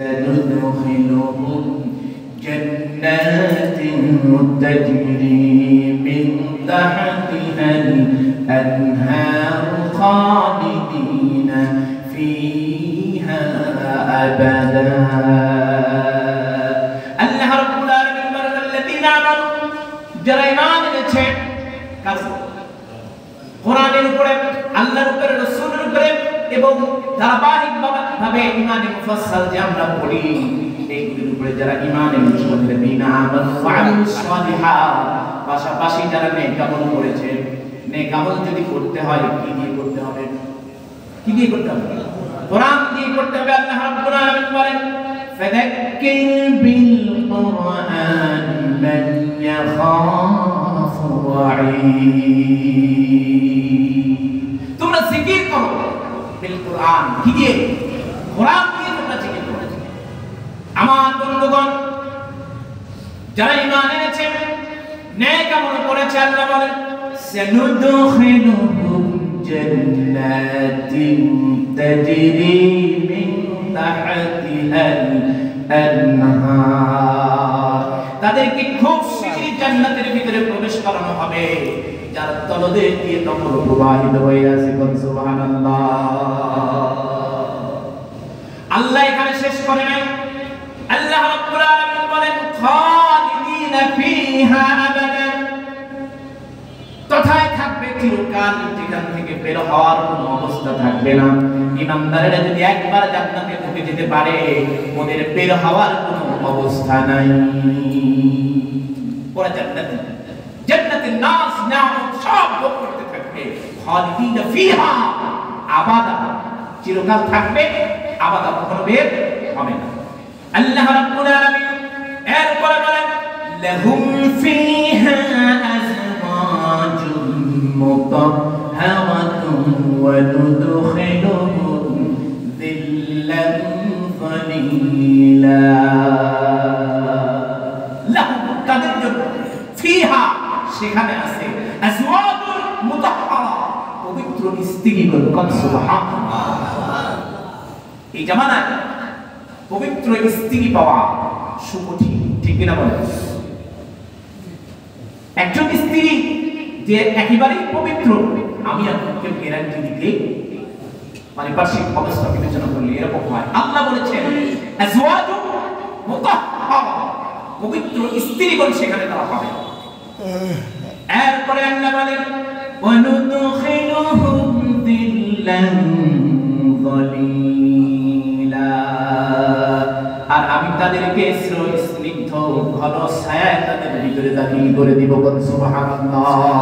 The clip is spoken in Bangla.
سندخلهم جنات تجري من تحتها الأنهار خالدين فيها أبدا الله رب العالمين الذين آمنوا যারা ঈমান এনেছে কোরআনের উপরে আল্লাহর উপরে রাসূলের উপরে এবং ধারাবাহিকভাবে ঈমানে মুফাসসাল যে আমরা পড়ি এইগুলোর উপরে যারা ঈমান এনেছে ওয়াল্লাযীনা আমানু ওয়া আমিলুস সালিহাত পাশাপাশি যারা নেক আমল করেছে নেক আমল যদি করতে হয় কি দিয়ে করতে হবে কোরআন দিয়ে করতে হবে আল্লাহ রাব্বুল আলামিন বলেন ফাযাক্কির বিল কুরআন মান ইয়াখাফু ওয়াঈদ তোমরা জিকির করো বিল কুরআন কি দিয়ে কোরআন দিয়ে তোমরা জিকির করো আমার বন্ধুগণ যারা ঈমান এনেছে নেক আমল করেছে আল্লাহ বলেন সানুদখিলুহুম জান্নাতিন তাজরি মিন তাহতিহাল আনহার তাদেরকে খুব শিগগিরই জান্নাতের ভিতরে প্রবেশ করানো হবে যার তলদেশ দিয়ে নহর প্রবাহিত হয়ে আছে সুবহানাল্লাহ আল্লাহ এখানে শেষ করে নাই আল্লাহ রাব্বুল আলামিন বলেন খালিদিনা ফিহা আবাদান তথায় থাকবে চিরকাল যেখান থেকে বের হওয়ার কোনো অবস্থা থাকবে না ঈমানদারেরা যদি একবার জান্নাতে ঢুকে যেতে পারে ওদের বের হওয়ার কোনো অবস্থা নাই ওরা জান্নাতের নাজ নিয়ামত সব ভোগ করতে থাকবে খালিদিনা ফিহা আবাদা চিরকাল থাকবে আবাদা কখনো বের হবে না আল্লাহ রাব্বুল আলামিন এরপরে বলেন লাহুম ফিহা আজওয়াজুম মুতাহহারাতুন ওয়া নুদখিলুহুম যিল্লান যালিলা লাহুম তাদের জন্য ফিহা সেখানে আছে আজওয়াজুন মুতাহহারা পবিত্র স্ত্রীগণ সুবহানাল্লাহ এই জামানায় পবিত্র স্ত্রী পাওয়া সুকঠিন ঠিক কিনা বলেন একজন স্ত্রী যে একেবারেই পবিত্র আমি আপনাকে গ্যারান্টি দিতে পারিপার্শ্বিক অবস্থা বিবেচনা করলে এরকম হয় আল্লাহ বলেছেন আজওয়াজু মুতাহহারা পবিত্র স্ত্রীগণ সেখানে তারা পাবে এরপরে আল্লাহ বলেন ওয়া নুদখিলুহুম যিল্লান যালিলা আর আমি তাদেরকে স্নিগ্ধ ঘন ছায়ায় তাদের ভিতরে দাখিল করে দিব সুবহানাল্লাহ